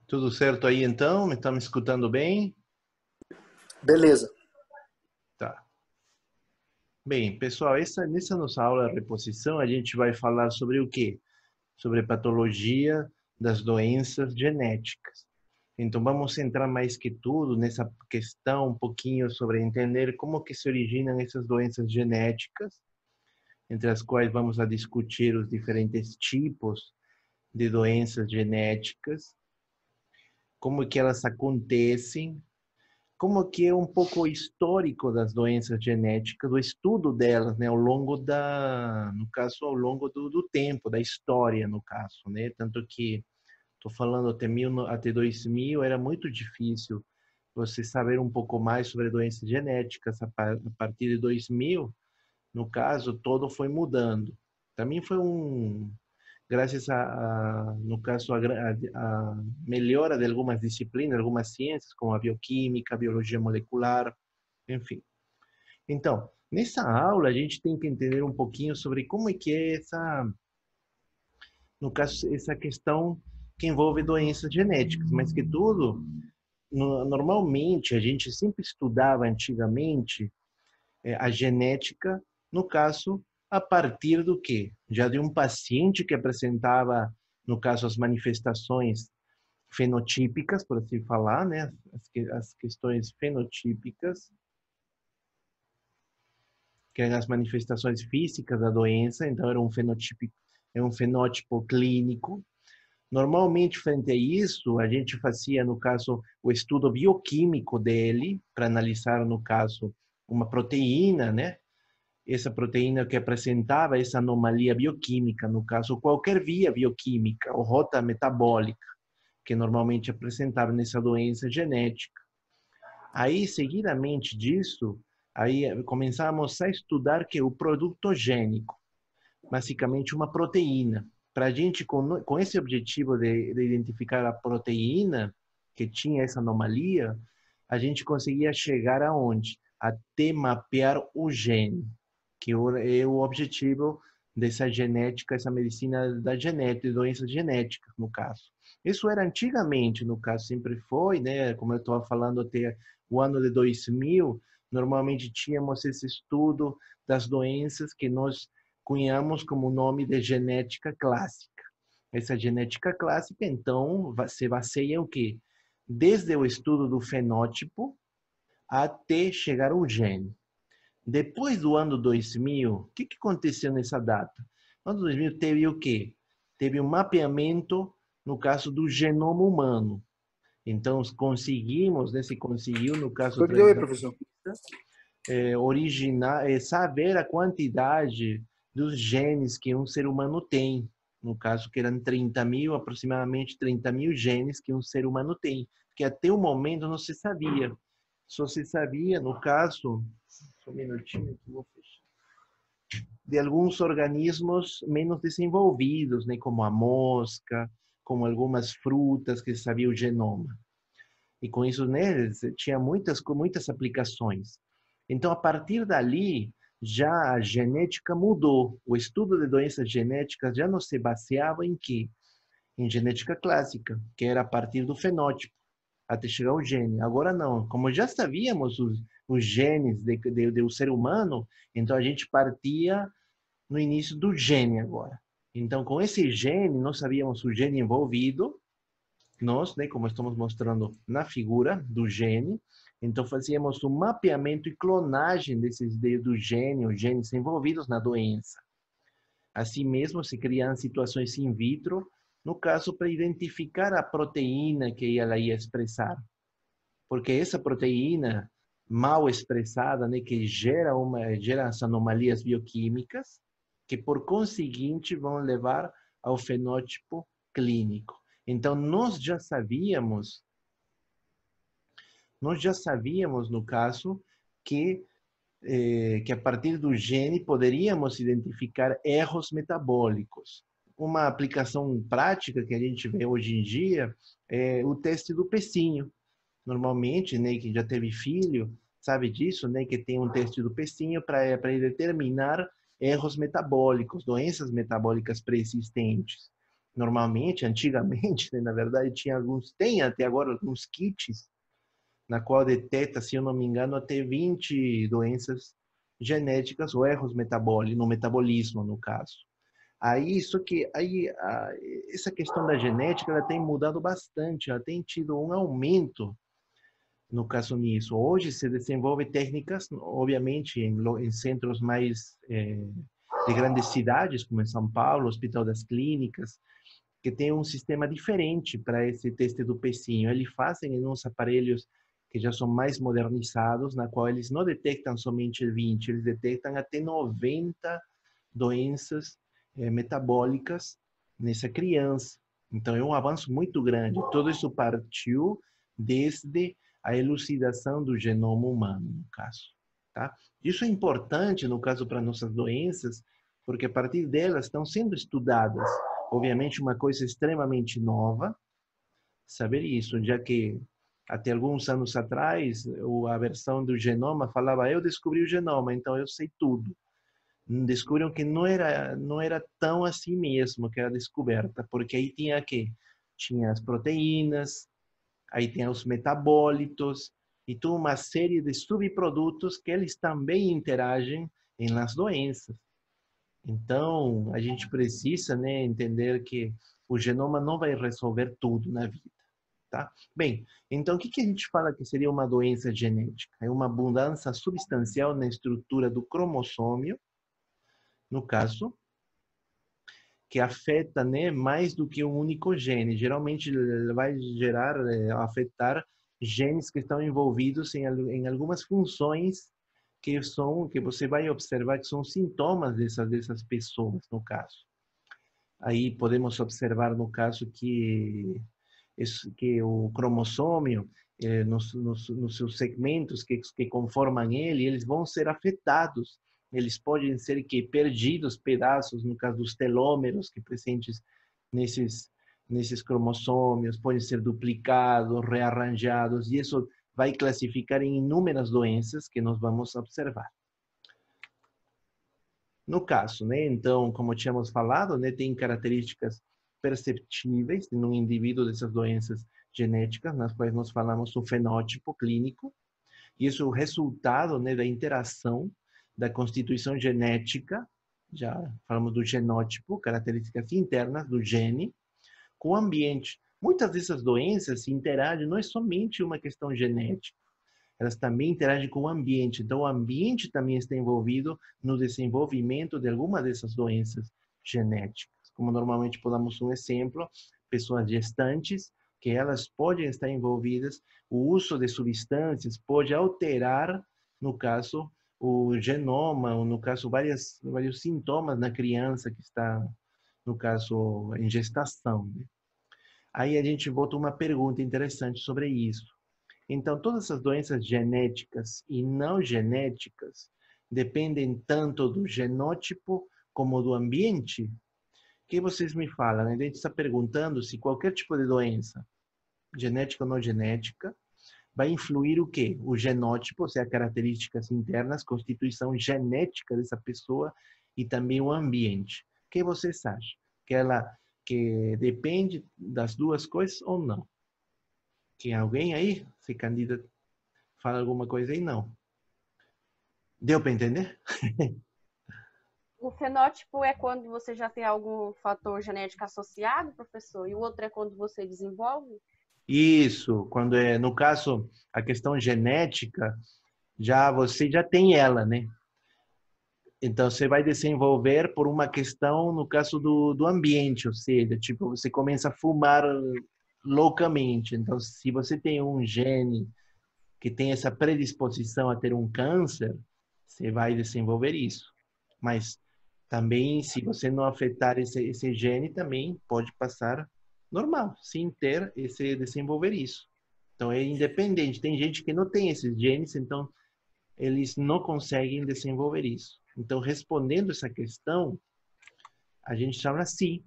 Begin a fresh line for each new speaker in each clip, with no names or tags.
Tudo certo aí então? Me está me escutando bem?
Beleza.
Tá. Bem, pessoal, nessa nossa aula de reposição a gente vai falar sobre o quê? Sobre patologia das doenças genéticas. Então vamos centrar mais que tudo nessa questão um pouquinho sobre entender como que se originam essas doenças genéticas, entre as quais vamos a discutir os diferentes tipos de doenças genéticas, como que elas acontecem, como que é um pouco histórico das doenças genéticas, do estudo delas, né, ao longo no caso, ao longo do tempo, da história, no caso, né, tanto que estou falando até 2000 era muito difícil você saber um pouco mais sobre doenças genéticas. A partir de 2000, no caso, todo foi mudando. Também foi graças no caso, a melhora de algumas disciplinas, algumas ciências, como a bioquímica, a biologia molecular, enfim. Então, nessa aula, a gente tem que entender um pouquinho sobre como é que é no caso, essa questão que envolve doenças genéticas, mas que tudo, normalmente, a gente sempre estudava antigamente a genética, no caso, a partir do quê? Já de um paciente que apresentava, no caso, as manifestações fenotípicas, por assim falar, né? As questões fenotípicas, que eram as manifestações físicas da doença, então é um fenótipo clínico. Normalmente, frente a isso, a gente fazia, no caso, o estudo bioquímico dele, para analisar, no caso, uma proteína, né? Essa proteína que apresentava essa anomalia bioquímica, no caso, qualquer via bioquímica ou rota metabólica, que normalmente apresentava nessa doença genética. Aí, seguidamente disso, aí começamos a estudar que o produto gênico, basicamente uma proteína. Para a gente, com esse objetivo de identificar a proteína que tinha essa anomalia, a gente conseguia chegar aonde? Até mapear o gene, que é o objetivo dessa genética, essa medicina da genética, de doenças genéticas, no caso. Isso era antigamente, no caso, sempre foi, né? Como eu estava falando, até o ano de 2000, normalmente tínhamos esse estudo das doenças que nós cunhamos como nome de genética clássica. Essa genética clássica, então, se baseia o quê? Desde o estudo do fenótipo até chegar ao gene. Depois do ano 2000, o que aconteceu nessa data? No ano 2000 teve o quê? Teve um mapeamento, no caso do genoma humano. Então, conseguimos, né, se conseguiu, no caso,
Foi que deu
através
aí,
da
professor?
saber a quantidade dos genes que um ser humano tem. No caso, que eram 30 mil, aproximadamente 30 mil genes que um ser humano tem. Que até o momento não se sabia. Só se sabia, no caso, só um minutinho que eu vou fechar, de alguns organismos menos desenvolvidos, né, como a mosca, como algumas frutas que se sabia o genoma. E com isso, né, tinha muitas aplicações. Então, a partir dali, já a genética mudou. O estudo de doenças genéticas já não se baseava em quê? Em genética clássica, que era a partir do fenótipo, até chegar ao gene. Agora não. Como já sabíamos os genes do ser humano, então a gente partia no início do gene agora. Então, com esse gene, nós sabíamos o gene envolvido, nós, né, como estamos mostrando na figura do gene, então fazíamos um mapeamento e clonagem do gene, os genes envolvidos na doença. Assim mesmo, se criam situações in vitro, no caso, para identificar a proteína que ela ia expressar. Porque essa proteína mal expressada, né, que gera as anomalias bioquímicas, que por conseguinte vão levar ao fenótipo clínico. Então, nós já sabíamos no caso, que a partir do gene poderíamos identificar erros metabólicos. Uma aplicação prática que a gente vê hoje em dia é o teste do pecinho. Normalmente, né, quem já teve filho sabe disso, né, que tem um teste do pecinho para determinar erros metabólicos, doenças metabólicas pré-existentes. Normalmente, antigamente, né, na verdade, tem até agora alguns kits na qual detecta, se eu não me engano, até 20 doenças genéticas ou erros no metabolismo, no caso. Aí, isso que aí essa questão da genética ela tem mudado bastante, ela tem tido um aumento no caso nisso. Hoje se desenvolve técnicas, obviamente, em centros mais de grandes cidades, como em São Paulo, Hospital das Clínicas, que tem um sistema diferente para esse teste do pezinho. Eles fazem em uns aparelhos que já são mais modernizados, na qual eles não detectam somente 20, eles detectam até 90 doenças metabólicas nessa criança. Então, é um avanço muito grande. Tudo isso partiu desde a elucidação do genoma humano, no caso. Tá? Isso é importante, no caso, para nossas doenças, porque a partir delas estão sendo estudadas, obviamente, uma coisa extremamente nova, saber isso, já que até alguns anos atrás, a versão do genoma falava, eu descobri o genoma, então eu sei tudo. Descobriram que não era tão assim mesmo que era descoberta, porque aí tinha as proteínas, aí tem os metabólitos e toda uma série de subprodutos que eles também interagem nas doenças. Então, a gente precisa, né, entender que o genoma não vai resolver tudo na vida, tá? Bem, então o que a gente fala que seria uma doença genética? É uma abundância substancial na estrutura do cromossômio, no caso, que afeta, né, mais do que um único gene. Geralmente vai afetar genes que estão envolvidos em algumas funções que você vai observar que são sintomas dessas pessoas, no caso. Aí podemos observar, no caso, que o cromossômio, nos seus segmentos que conformam ele, eles vão ser afetados. Eles podem ser perdidos pedaços, no caso dos telômeros que presentes nesses cromossômios, podem ser duplicados, rearranjados, e isso vai classificar em inúmeras doenças que nós vamos observar. No caso, né, então, como tínhamos falado, né, tem características perceptíveis no indivíduo dessas doenças genéticas, nas quais nós falamos o fenótipo clínico, e isso é o resultado, né, da interação da constituição genética, já falamos do genótipo, características internas do gene, com o ambiente. Muitas dessas doenças interagem, não é somente uma questão genética, elas também interagem com o ambiente. Então, o ambiente também está envolvido no desenvolvimento de alguma dessas doenças genéticas. Como normalmente podemos um exemplo, pessoas gestantes, que elas podem estar envolvidas, o uso de substâncias pode alterar, no caso, o genoma, ou no caso, vários sintomas na criança que está, no caso, em gestação. Aí a gente volta uma pergunta interessante sobre isso. Então, todas essas doenças genéticas e não genéticas dependem tanto do genótipo como do ambiente? O que vocês me falam? A gente está perguntando se qualquer tipo de doença, genética ou não genética, vai influir o quê? O genótipo, ou seja, características internas, constituição genética dessa pessoa e também o ambiente. O que vocês acham? Que depende das duas coisas ou não? Tem alguém aí se candidata, fala alguma coisa aí? Não. Deu para entender?
O fenótipo é quando você já tem algum fator genético associado, professor, e o outro é quando você desenvolve?
Isso, quando no caso, a questão genética, você já tem ela, né? Então, você vai desenvolver por uma questão, no caso do ambiente, ou seja, tipo, você começa a fumar loucamente. Então, se você tem um gene que tem essa predisposição a ter um câncer, você vai desenvolver isso. Mas também, se você não afetar esse gene, também pode passar normal, sem ter desenvolver isso. Então, é independente. Tem gente que não tem esses genes, então eles não conseguem desenvolver isso. Então, respondendo essa questão, a gente chama assim,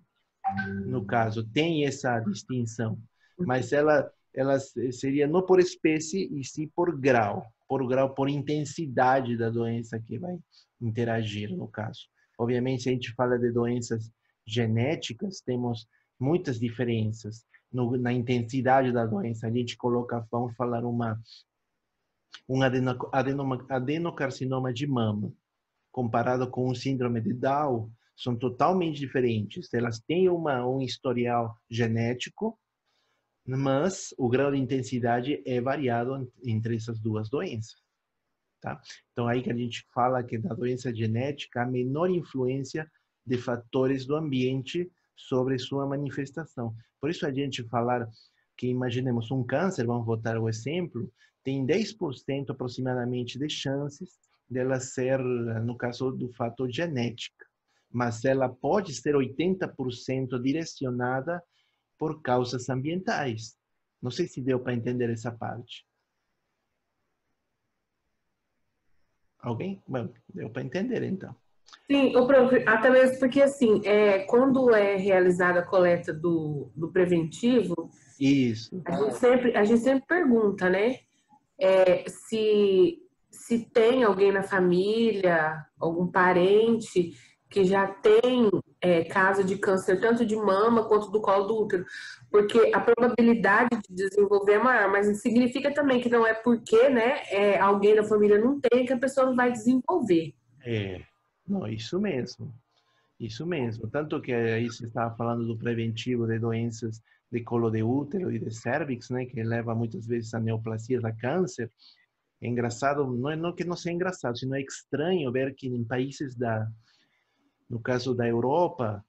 no caso, tem essa distinção, mas ela seria não por espécie e sim por intensidade da doença que vai interagir, no caso. Obviamente, se a gente fala de doenças genéticas, temos muitas diferenças na intensidade da doença. A gente coloca, vamos falar, um adenocarcinoma de mama, comparado com um síndrome de Down, são totalmente diferentes. Elas têm um historial genético, mas o grau de intensidade é variado entre essas duas doenças. Tá? Então, aí que a gente fala que da doença genética, a menor influência de fatores do ambiente sobre sua manifestação. Por isso, a gente falar que, imaginemos um câncer, vamos botar o exemplo, tem 10% aproximadamente de chances dela ser, no caso do fator genética, mas ela pode ser 80% direcionada por causas ambientais. Não sei se deu para entender essa parte. Alguém? Bom, deu para entender, então.
Sim, até mesmo porque, assim, quando é realizada a coleta do preventivo,
Isso.
a gente sempre pergunta, né? Se tem alguém na família, algum parente que já tem caso de câncer tanto de mama quanto do colo do útero, porque a probabilidade de desenvolver é maior, mas significa também que não é porque, né, alguém da família não tem que a pessoa não vai desenvolver.
Não, isso mesmo. Isso mesmo. Tanto que aí você estava falando do preventivo de doenças de colo de útero e de cérvix, né, que leva muitas vezes a neoplasias, a câncer. É engraçado, não que não seja engraçado, sino é estranho ver que em países no caso da Europa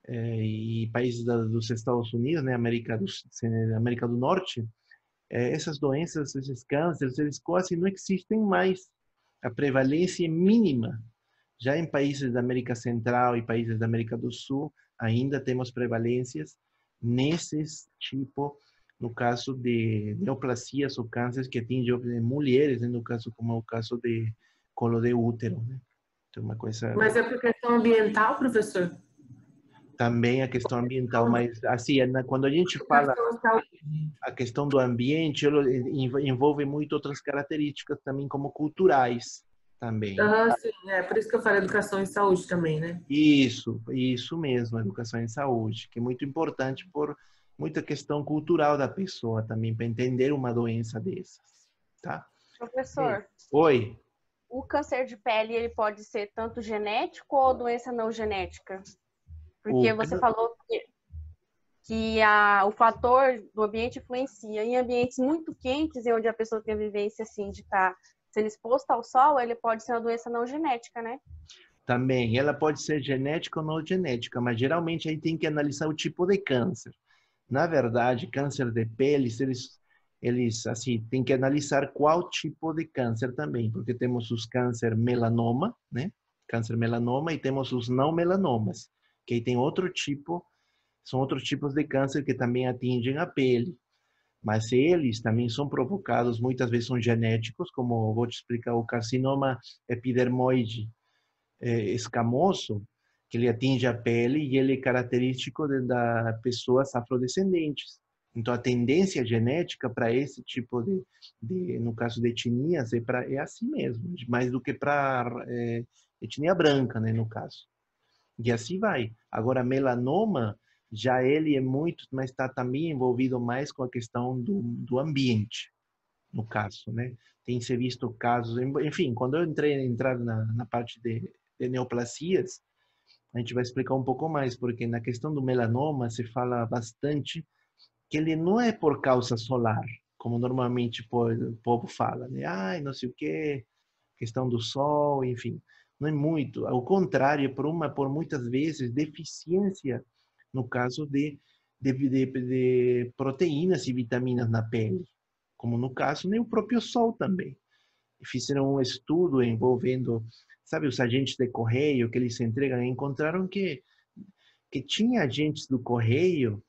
e países dos Estados Unidos, né, América do Norte, essas doenças, esses cânceres, eles quase não existem mais. A prevalência é mínima. Já em países da América Central e países da América do Sul, ainda temos prevalências nesses tipo, no caso de neoplasias ou cânceres que atingem mulheres, né, no caso como é o caso de colo de útero, né? Então, uma coisa...
Mas é por questão ambiental, professor?
Também a questão ambiental, mas assim, quando a gente fala a questão do ambiente, envolve muito outras características também, como culturais também.
Sim, por isso que eu falo educação e saúde também, né?
Isso mesmo, educação em saúde, que é muito importante por muita questão cultural da pessoa também, para entender uma doença dessas, tá?
Professor,
Oi.
o câncer de pele, ele pode ser tanto genético ou doença não genética? Porque você falou que o fator do ambiente influencia. Em ambientes muito quentes, e onde a pessoa tem a vivência assim, de estar sendo exposta ao sol, ele pode ser uma doença não genética, né?
Também, ela pode ser genética ou não genética, mas geralmente aí tem que analisar o tipo de câncer. Na verdade, câncer de pele, eles assim, tem que analisar qual tipo de câncer também, porque temos os câncer melanoma, né? Câncer melanoma, e temos os não melanomas, que aí tem outro tipo, são outros tipos de câncer que também atingem a pele. Mas eles também são provocados, muitas vezes são genéticos, como vou te explicar, o carcinoma epidermoide escamoso, que ele atinge a pele e ele é característico da pessoas afrodescendentes. Então, a tendência genética para esse tipo no caso de etnias, é assim mesmo, mais do que para etnia branca, né, no caso. E assim vai. Agora, melanoma, já ele é muito, mas está também envolvido mais com a questão do ambiente, no caso, né? Tem se visto casos, enfim, quando eu entrar na parte de neoplasias, a gente vai explicar um pouco mais, porque na questão do melanoma se fala bastante que ele não é por causa solar, como normalmente o povo fala, né? Ai, não sei o quê, questão do sol, enfim. Não é muito. Ao contrário, por muitas vezes, deficiência, no caso de proteínas e vitaminas na pele, como no caso, nem o próprio sol também. Fizeram um estudo envolvendo, sabe, os agentes de correio que eles entregam, e encontraram que tinha agentes do correio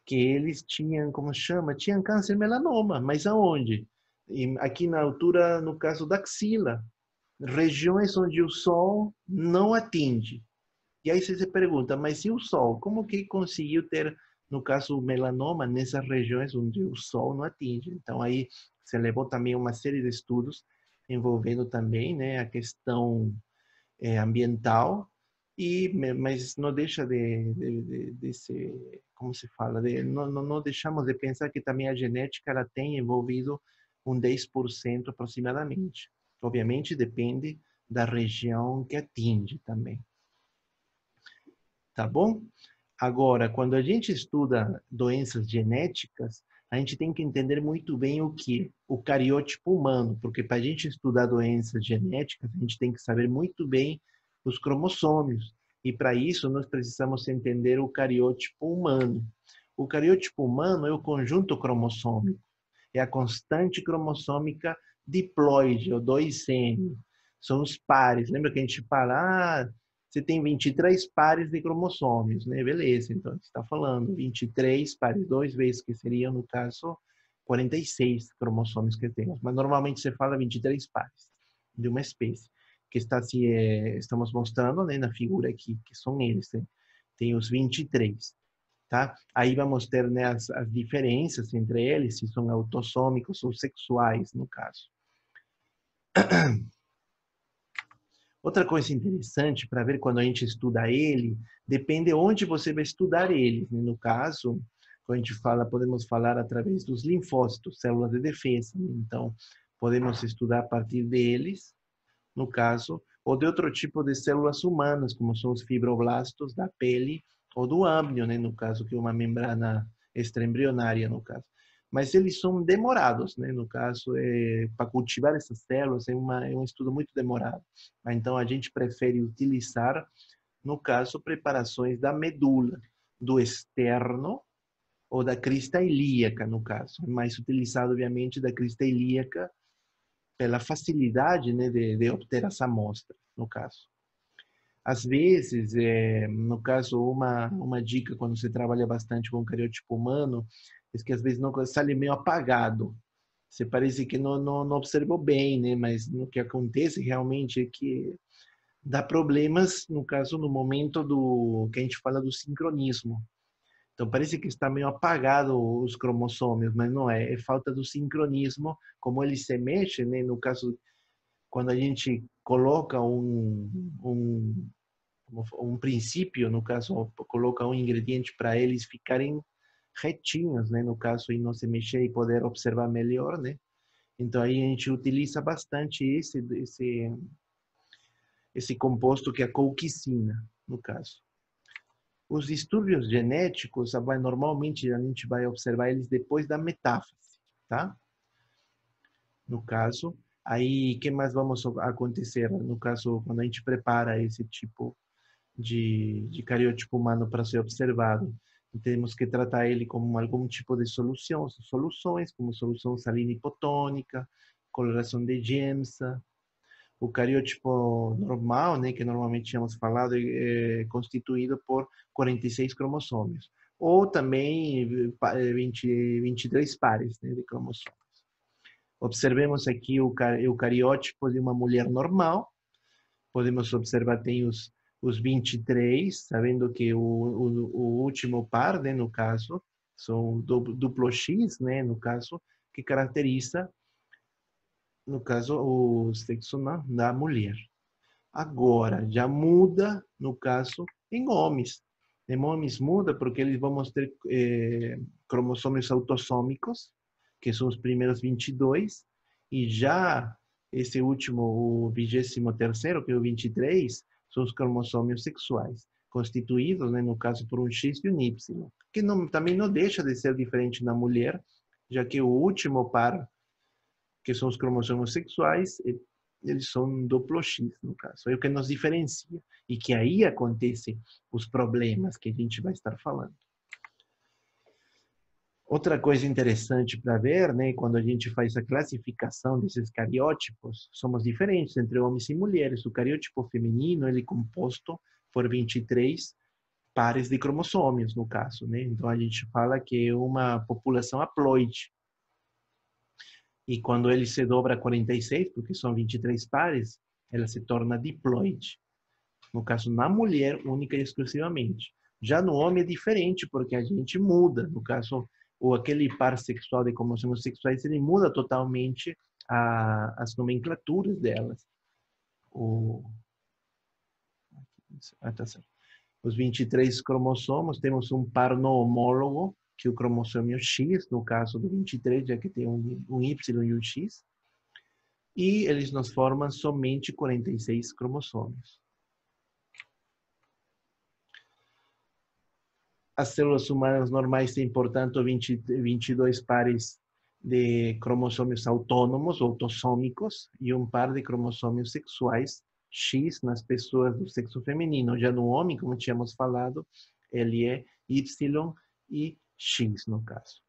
que eles tinham, como chama, tinham câncer melanoma, mas aonde? Aqui na altura, no caso da axila, regiões onde o sol não atinge. E aí você se pergunta, mas e o sol? Como que conseguiu ter, no caso, o melanoma nessas regiões onde o sol não atinge? Então aí se levou também uma série de estudos envolvendo também, né, a questão ambiental Mas não deixa de ser, como se fala, não deixamos de pensar que também a genética ela tem envolvido um 10% aproximadamente. Obviamente depende da região que atinge também. Tá bom? Agora, quando a gente estuda doenças genéticas, a gente tem que entender muito bem o que? O cariótipo humano, porque para a gente estudar doenças genéticas, a gente tem que saber muito bem os cromossomos. E para isso, nós precisamos entender o cariótipo humano. O cariótipo humano é o conjunto cromossômico, é a constante cromossômica diploide, ou 2N. São os pares. Lembra que a gente fala, você tem 23 pares de cromossomos, né? Beleza, então você está falando 23 pares, 2 vezes, que seriam, no caso, 46 cromossomos que temos. Mas normalmente você fala 23 pares de uma espécie, que está se estamos mostrando, né, na figura aqui, que são eles, né? Tem os 23, tá? Aí vamos ter, né, as diferenças entre eles, se são autossômicos ou sexuais, no caso. Outra coisa interessante para ver quando a gente estuda ele, depende onde você vai estudar ele. No caso, quando a gente fala, podemos falar através dos linfócitos, células de defesa. Então, podemos estudar a partir deles, no caso, ou de outro tipo de células humanas, como são os fibroblastos da pele ou do âmbio, né? No caso, que é uma membrana extraembrionária, no caso. Mas eles são demorados, né? No caso, para cultivar essas células é um estudo muito demorado. Então, a gente prefere utilizar, no caso, preparações da medula, do externo ou da crista ilíaca, no caso. É mais utilizado, obviamente, da crista ilíaca pela facilidade, né, de obter essa amostra, no caso. Às vezes, no caso, uma dica quando você trabalha bastante com cariótipo humano, é que às vezes não sai meio apagado. Você parece que não observou bem, né? Mas o que acontece realmente é que dá problemas, no caso, no momento do que a gente fala do sincronismo. Então, parece que está meio apagado os cromossomos, mas não é. É falta do sincronismo, como eles se mexem, né? No caso, quando a gente coloca um princípio, no caso, coloca um ingrediente para eles ficarem retinhos, né? No caso, e não se mexer e poder observar melhor, né? Então, aí a gente utiliza bastante esse composto que é a colquicina, no caso. Os distúrbios genéticos, normalmente a gente vai observar eles depois da metáfase, tá? No caso, aí, o que mais vamos acontecer? No caso, quando a gente prepara esse tipo de cariótipo humano para ser observado, temos que tratar ele como algum tipo de soluções, como solução salina hipotônica, coloração de Giemsa. O cariótipo normal, né, que normalmente tínhamos falado, é constituído por 46 cromossomos, ou também 23 pares, né, de cromossomos. Observemos aqui o cariótipo de uma mulher normal. Podemos observar, tem os 23, sabendo que o último par, né, no caso, são duplo X, né, no caso, que caracteriza, no caso, o sexo da mulher. Agora, já muda, no caso, em homens. Em homens muda porque eles vão ter cromossomos autossômicos, que são os primeiros 22, e já esse último, o 23º, que é o 23, são os cromossomos sexuais, constituídos, né, no caso, por um X e um Y, que também não deixa de ser diferente na mulher, já que o último par, que são os cromossomos sexuais, eles são duplo X, no caso. É o que nos diferencia. E que aí acontecem os problemas que a gente vai estar falando. Outra coisa interessante para ver, né, quando a gente faz a classificação desses cariótipos, somos diferentes entre homens e mulheres. O cariótipo feminino, ele é composto por 23 pares de cromossomos, no caso, né? Então, a gente fala que é uma população haploide. E quando ele se dobra a 46, porque são 23 pares, ela se torna diploide. No caso, na mulher, única e exclusivamente. Já no homem é diferente, porque a gente muda. No caso, ou aquele par sexual de cromossomos sexuais, ele muda totalmente as nomenclaturas delas. Tá certo. Os 23 cromossomos, temos um par não homólogo, que é o cromossomo X, no caso do 23, já que tem um Y e um X. E eles nos formam somente 46 cromossomos. As células humanas normais têm, portanto, 22 pares de cromossomos autônomos, autossômicos, e um par de cromossomos sexuais, X, nas pessoas do sexo feminino. Já no homem, como tínhamos falado, ele é Y e X, no caso.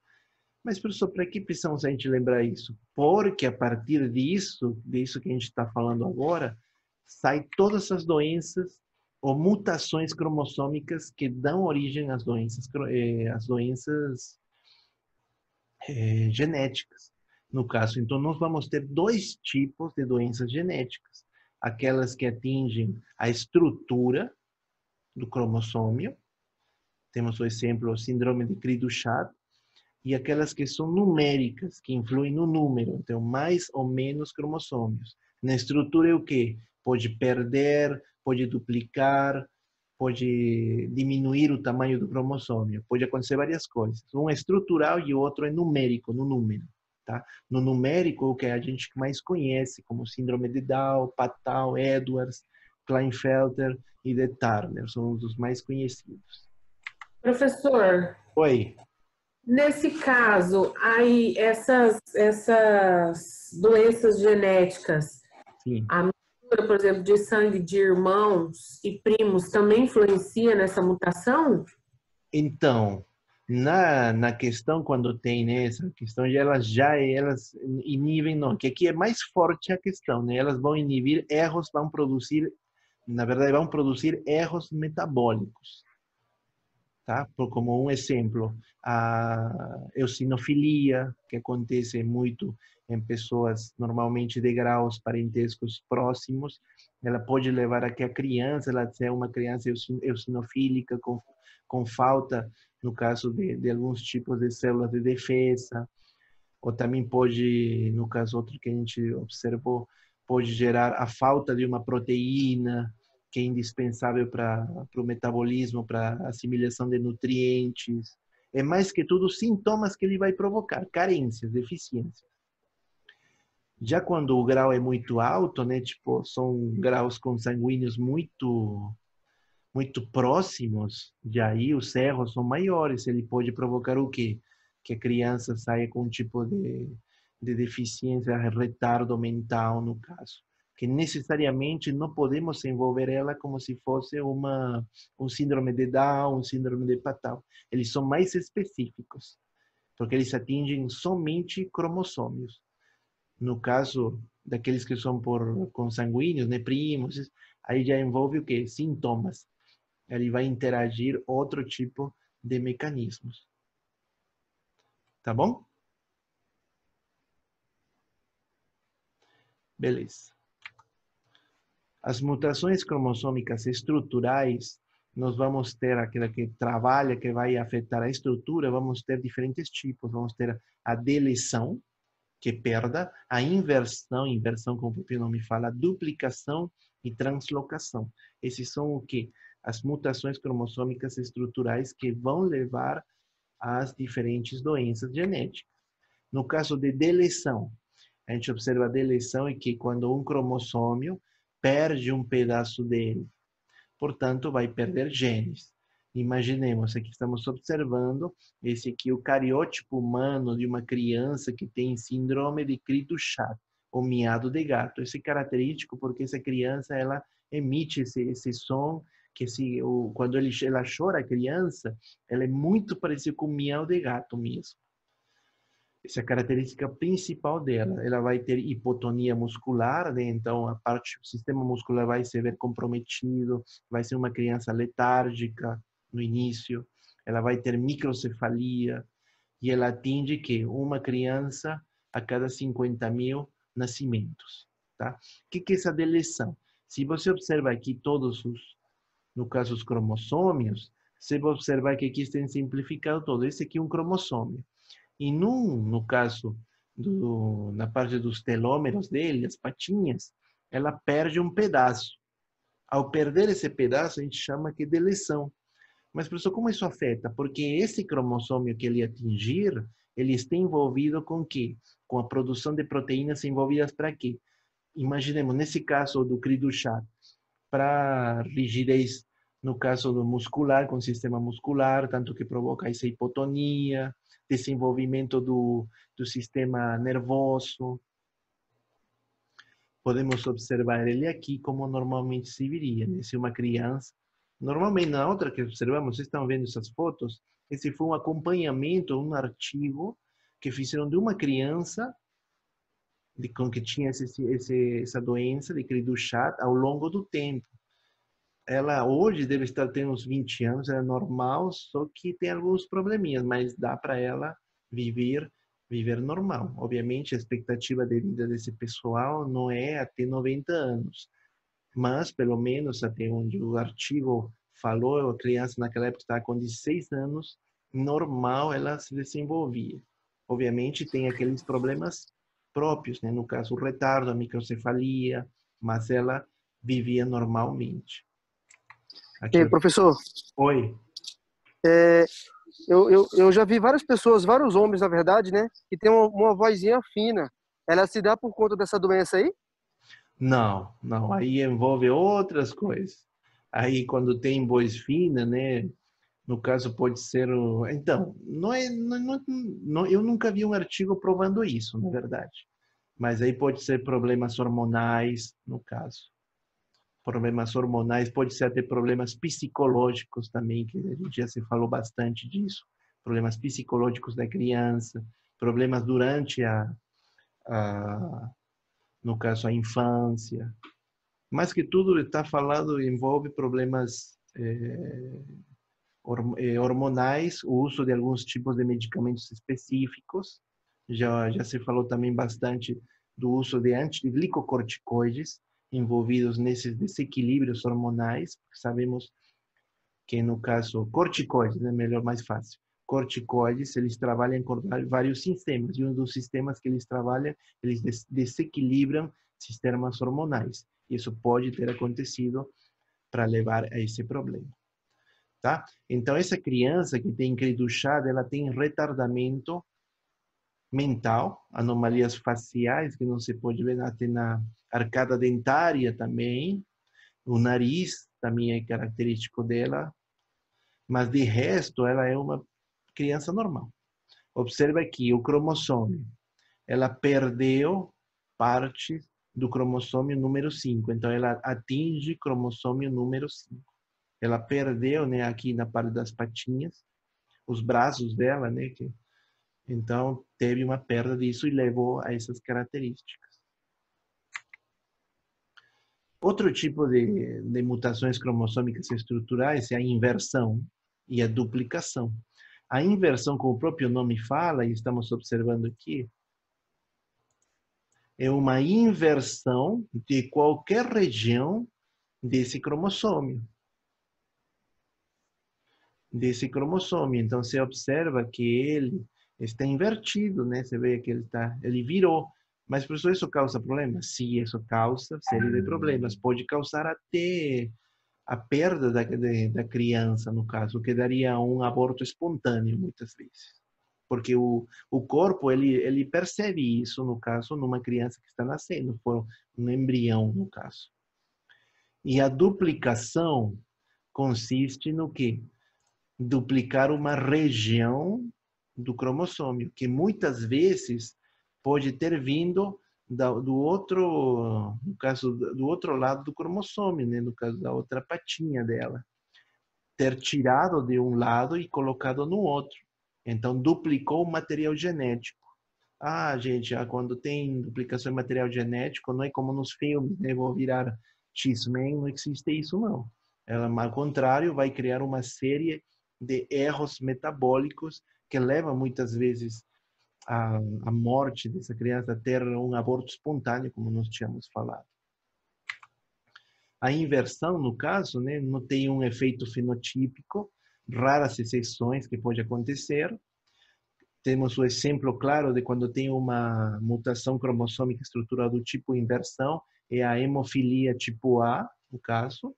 Mas, professor, para que precisamos a gente lembrar isso? Porque a partir disso que a gente está falando agora, saem todas as doenças ou mutações cromossômicas que dão origem às doenças genéticas, no caso. Então, nós vamos ter dois tipos de doenças genéticas. Aquelas que atingem a estrutura do cromossômio. Temos o exemplo, o síndrome de Cri-du-Chat. E aquelas que são numéricas, que influem no número. Então, mais ou menos cromossômios. Na estrutura é o quê? Pode perder, pode duplicar, pode diminuir o tamanho do cromossômio. Pode acontecer várias coisas. Um é estrutural e o outro é numérico, no número. Tá? No numérico, o que a gente mais conhece, como síndrome de Down, Patau, Edwards, Klinefelter e de Turner. São os mais conhecidos.
Professor.
Oi.
Nesse caso, aí essas doenças genéticas,
Sim.
a mistura, por exemplo, de sangue de irmãos e primos também influencia nessa mutação?
Então, na questão, quando tem, né, essa questão, elas inibem, não, que aqui é mais forte a questão, né, elas vão inibir erros, na verdade, vão produzir erros metabólicos. Tá? Como um exemplo, a eosinofilia, que acontece muito em pessoas normalmente de graus parentescos próximos, ela pode levar a que a criança ela seja uma criança eosinofílica com falta, no caso de alguns tipos de células de defesa, ou também pode, no caso outro que a gente observou, pode gerar a falta de uma proteína, que é indispensável para o metabolismo, para a assimilação de nutrientes. É mais que tudo sintomas que ele vai provocar, carências, deficiências. Já quando o grau é muito alto, né, tipo, são graus consanguíneos muito próximos, e aí os erros são maiores. Ele pode provocar o quê? Que a criança saia com um tipo de deficiência, retardo mental, no caso. Que necessariamente não podemos envolver ela como se fosse um síndrome de Down, um síndrome de Patau. Eles são mais específicos, porque eles atingem somente cromossômios. No caso daqueles que são por consanguíneos, né, primos, aí já envolve o quê? Sintomas. Ele vai interagir outro tipo de mecanismos. Tá bom? Beleza. As mutações cromossômicas estruturais, nós vamos ter aquela que trabalha, que vai afetar a estrutura, vamos ter diferentes tipos. Vamos ter a deleção, que é perda, a inversão como o próprio nome fala, duplicação e translocação. Esses são o quê? As mutações cromossômicas estruturais que vão levar às diferentes doenças genéticas. No caso de deleção, a gente observa a deleção é que quando um cromossômio perde um pedaço dele, portanto, vai perder genes. Imaginemos, aqui estamos observando, esse aqui é o cariótipo humano de uma criança que tem síndrome de Cri-du-Chat, ou miado de gato. Esse é característico porque essa criança, ela emite esse som, que quando ela chora, a criança, ela é muito parecida com o miau de gato mesmo. Essa é a característica principal dela. Ela vai ter hipotonia muscular, né? Então o sistema muscular vai se ver comprometido, vai ser uma criança letárgica no início, ela vai ter microcefalia e ela atinge que uma criança a cada 50.000 nascimentos. Tá? O que é essa deleção? Se você observa aqui no caso os cromossômios, você vai observar que aqui está simplificado todo. Esse aqui é um cromossômio. E no caso, na parte dos telômeros dele, as patinhas, ela perde um pedaço. Ao perder esse pedaço, a gente chama que de lesão. Mas, professor, como isso afeta? Porque esse cromossomio que ele atingir, ele está envolvido com o quê? Com a produção de proteínas envolvidas para quê? Imaginemos, nesse caso do cri du chat, para rigidez, no caso do muscular, com o sistema muscular, tanto que provoca essa hipotonia, desenvolvimento do sistema nervoso. Podemos observar ele aqui como normalmente se viria, né? Se uma criança... Normalmente, na outra que observamos, vocês estão vendo essas fotos, esse foi um acompanhamento, um artigo que fizeram de uma criança com que tinha essa doença de cri du chat ao longo do tempo. Ela hoje deve estar tendo uns 20 anos, é normal, só que tem alguns probleminhas, mas dá para ela viver normal. Obviamente, a expectativa de vida desse pessoal não é até 90 anos, mas pelo menos até onde o artigo falou, a criança naquela época estava com 16 anos, normal ela se desenvolvia. Obviamente tem aqueles problemas próprios, né? No caso o retardo, a microcefalia, mas ela vivia normalmente. Aqui,
Professor,
oi.
eu já vi várias pessoas, vários homens, na verdade, né, que tem uma vozinha fina. Ela se dá por conta dessa doença aí?
Não, não. Aí envolve outras coisas. Aí quando tem voz fina, né? No caso pode ser o... Então, eu nunca vi um artigo provando isso, na verdade. Mas aí pode ser problemas hormonais, no caso. Problemas hormonais, pode ser até problemas psicológicos também, que a gente já se falou bastante disso. Problemas psicológicos da criança, problemas durante no caso, a infância. Mas que tudo está falando envolve problemas hormonais, o uso de alguns tipos de medicamentos específicos. Já se falou também bastante do uso de antiglicocorticoides envolvidos nesses desequilíbrios hormonais. Sabemos que no caso corticoides, é melhor, mais fácil. Corticoides, eles trabalham com vários sistemas, e um dos sistemas que eles trabalham, eles desequilibram sistemas hormonais. Isso pode ter acontecido para levar a esse problema. Tá? Então, essa criança que tem cri du chat, ela tem retardamento mental, anomalias faciais, que não se pode ver até na arcada dentária também, o nariz também é característico dela, mas de resto ela é uma criança normal. Observa aqui o cromossomio. Ela perdeu parte do cromossomio número 5, então ela atinge cromossomio número 5. Ela perdeu, né, aqui na parte das patinhas, os braços dela, né, então teve uma perda disso e levou a essas características. Outro tipo de mutações cromossômicas estruturais é a inversão e a duplicação. A inversão, como o próprio nome fala, e estamos observando aqui, é uma inversão de qualquer região desse cromossomio. Então, você observa que ele está invertido, né? Você vê que ele virou. Mas, professor, isso causa problemas? Sim, isso causa série de problemas. Pode causar até a perda da criança, no caso, que daria um aborto espontâneo, muitas vezes. Porque o corpo, ele percebe isso, no caso, numa criança que está nascendo, for um embrião, no caso. E a duplicação consiste no quê? Duplicar uma região do cromossomio, que muitas vezes pode ter vindo do outro, no caso, do outro lado do cromossomio, né? No caso da outra patinha dela. Ter tirado de um lado e colocado no outro. Então, duplicou o material genético. Ah, gente, quando tem duplicação de material genético, não é como nos filmes, né? Vou virar X-Men, não existe isso, não. Ela, ao contrário, vai criar uma série de erros metabólicos que levam muitas vezes à morte dessa criança, a ter um aborto espontâneo, como nós tínhamos falado. A inversão, no caso, né, não tem um efeito fenotípico, raras exceções que pode acontecer. Temos o exemplo claro de quando tem uma mutação cromossômica estrutural do tipo inversão, é a hemofilia tipo A, no caso.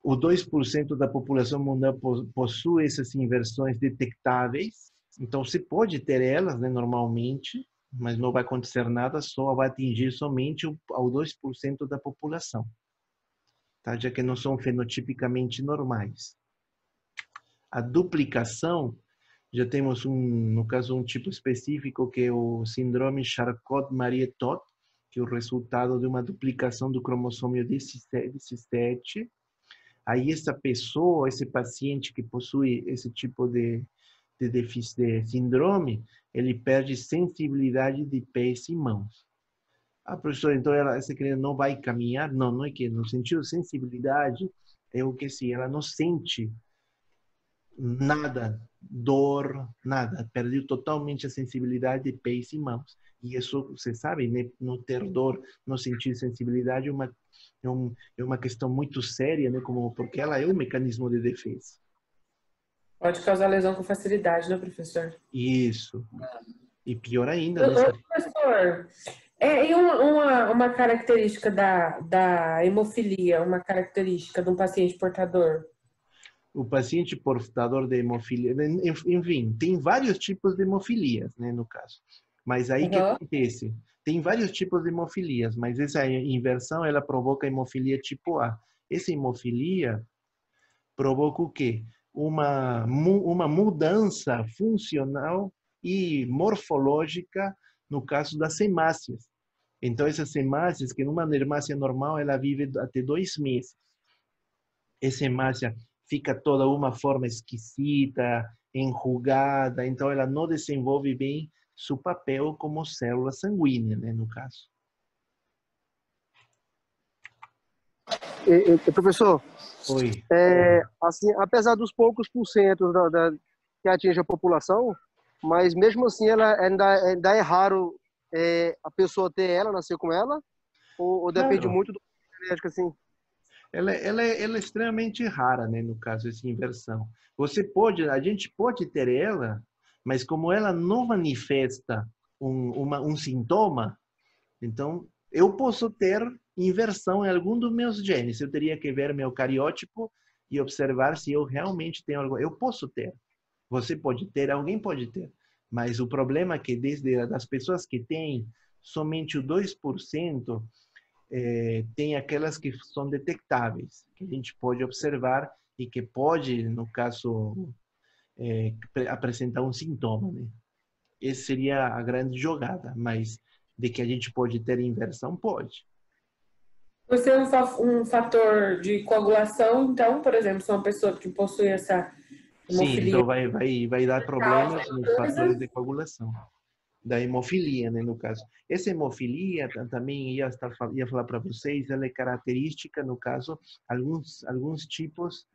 O 2% da população mundial possui essas inversões detectáveis. Então, você pode ter elas, né, normalmente, mas não vai acontecer nada, só vai atingir somente ao 2% da população, tá? Já que não são fenotipicamente normais. A duplicação, já temos, no caso, um tipo específico, que é o síndrome Charcot-Marie-Tooth, que é o resultado de uma duplicação do cromossomo 17. Aí essa pessoa, esse paciente que possui esse tipo de síndrome, ele perde sensibilidade de pés e mãos. Ah, professor, então essa criança não vai caminhar? Não, não é que no sentido de sensibilidade, é o que se ela não sente nada, dor, nada. Perdeu totalmente a sensibilidade de pés e mãos. E isso, você sabe, né? Não ter dor, não sentir sensibilidade é uma questão muito séria, né? Porque ela é um mecanismo de defesa.
Pode causar lesão com facilidade, né, professor?
Isso. E pior ainda, né?
Professor, e uma característica da hemofilia, uma característica de um paciente portador?
O paciente portador de hemofilia, enfim, tem vários tipos de hemofilias, né, no caso. Mas aí que acontece? Tem vários tipos de hemofilias, mas essa inversão, ela provoca hemofilia tipo A. Essa hemofilia provoca o quê? Uma mudança funcional e morfológica no caso das hemácias. Então, essas hemácias, que numa hemácia normal, ela vive até 2 meses. Essa hemácia fica toda uma forma esquisita, enrugada, então ela não desenvolve bem seu papel como célula sanguínea, né, no caso.
Professor,
Oi.
Assim, apesar dos poucos porcentos que atinge a população, mas mesmo assim ela ainda é raro a pessoa ter ela, nascer com ela, ou depende
Claro.
muito do genético, assim?
Ela é extremamente rara, né, no caso, essa inversão. A gente pode ter ela, mas como ela não manifesta um sintoma, então eu posso ter inversão em algum dos meus genes. Eu teria que ver meu cariótipo e observar se eu realmente tenho algo. Eu posso ter. Você pode ter, alguém pode ter. Mas o problema é que desde as pessoas que têm somente o 2%, tem aquelas que são detectáveis, que a gente pode observar e que pode, no caso, apresentar um sintoma, né? Essa seria a grande jogada, mas de que a gente pode ter inversão, pode.
Por ser um fator de coagulação, então, por exemplo, se uma pessoa que possui essa hemofilia...
Sim, então vai dar problemas nos fatores de coagulação. Da hemofilia, né, no caso. Essa hemofilia, também ia falar para vocês, ela é característica, no caso, alguns tipos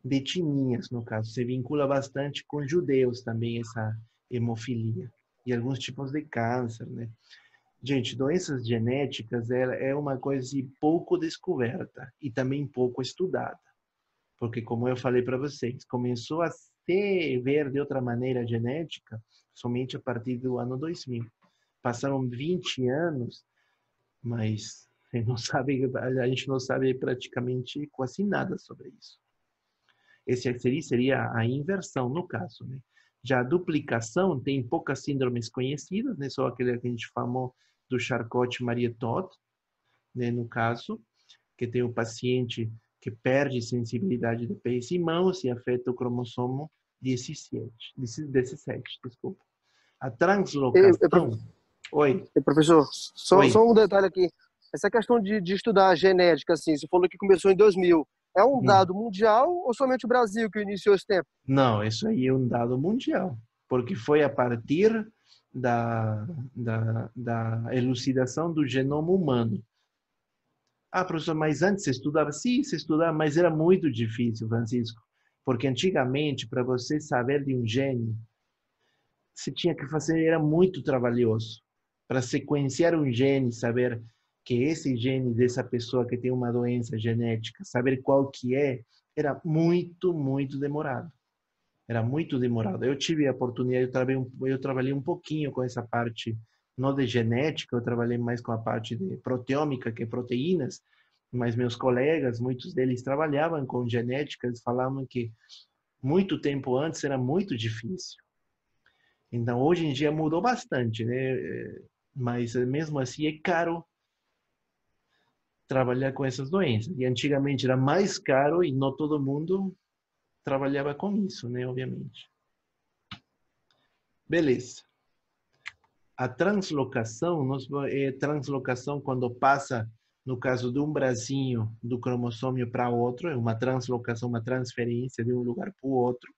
de etnias, no caso. Se vincula bastante com judeus também, essa hemofilia. E alguns tipos de câncer, né? Gente, doenças genéticas é uma coisa pouco descoberta e também pouco estudada. Porque, como eu falei para vocês, começou a se ver de outra maneira a genética somente a partir do ano 2000. Passaram 20 anos, mas a gente não sabe praticamente quase nada sobre isso. Esse seria a inversão, no caso, né? Já a duplicação tem poucas síndromes conhecidas, né? Só aquele que a gente falou do Charcot-Marie-Tooth, né? No caso, que tem o paciente que perde sensibilidade de pés e mãos e afeta o cromossomo 17, desculpa. A translocação... Oi.
Professor, só um detalhe aqui. Essa questão de estudar a genética, assim, você falou que começou em 2000. É um dado mundial ou somente o Brasil que iniciou esse tempo?
Não, isso aí é um dado mundial, porque foi a partir da elucidação do genoma humano. Ah, professor, mas antes você estudava? Sim, você estudava, mas era muito difícil, Francisco. Porque antigamente, para você saber de um gene, você tinha que fazer, era muito trabalhoso. Para sequenciar um gene, saber que esse gene dessa pessoa que tem uma doença genética, saber qual que é, era muito, muito demorado. Era muito demorado. Eu tive a oportunidade, eu trabalhei um pouquinho com essa parte, não de genética, eu trabalhei mais com a parte de proteômica, que é proteínas, Mas meus colegas, muitos deles trabalhavam com genética, eles falavam que muito tempo antes era muito difícil. Então, hoje em dia mudou bastante, né? Mas mesmo assim é caro trabalhar com essas doenças. E antigamente era mais caro e não todo mundo trabalhava com isso, né? Obviamente. Beleza. A translocação, translocação quando passa, no caso de um bracinho do cromossomio para outro, é uma translocação, uma transferência de um lugar para o outro.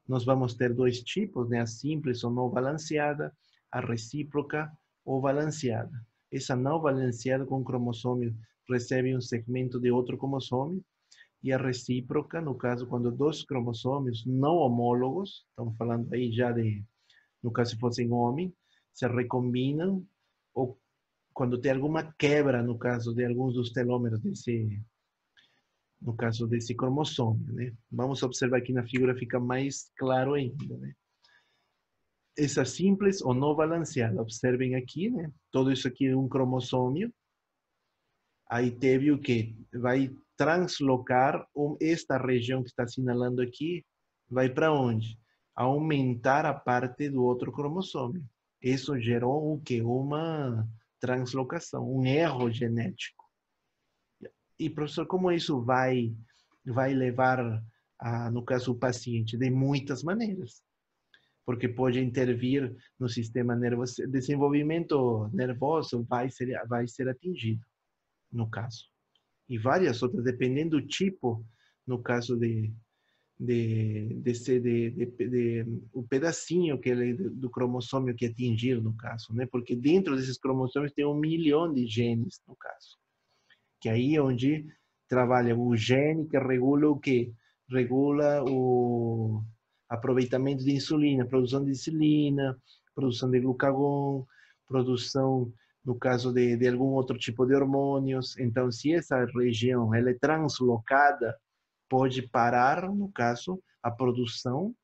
Nós vamos ter dois tipos, né? A simples ou não balanceada, a recíproca ou balanceada. Essa não balanceada com o cromossomio recebe um segmento de outro cromossomio, e a recíproca, no caso, quando dois cromossomos não homólogos, estamos falando aí já de, no caso se fossem homem, se recombinam, ou quando tem alguma quebra, no caso de alguns dos telômeros desse, no caso desse cromossomio, né? Vamos observar aqui na figura, fica mais claro ainda, né? Essa simples ou não balanceada, observem aqui, né? Todo isso aqui é um cromossomio. Aí teve o que? Vai translocar esta região que está assinalando aqui, vai para onde? Aumentar a parte do outro cromossomio. Isso gerou o que? Uma translocação, um erro genético. E, professor, como isso vai levar, no caso, o paciente? De muitas maneiras. Porque pode intervir no sistema nervoso, desenvolvimento nervoso vai ser atingido, no caso. E várias outras, dependendo do tipo, no caso o pedacinho que ele, do cromossomio que atingir, no caso, né? Porque dentro desses cromossomos tem 1 milhão de genes, no caso. Que aí é onde trabalha o gene que regula o quê? Regula o aproveitamento de insulina, produção de insulina, produção de glucagon, produção, no caso de algum outro tipo de hormônios. Então, se essa região ela é translocada, pode parar, no caso, a produção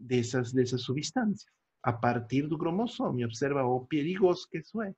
dessas substâncias, a partir do cromossomio. Observa o perigoso que isso é.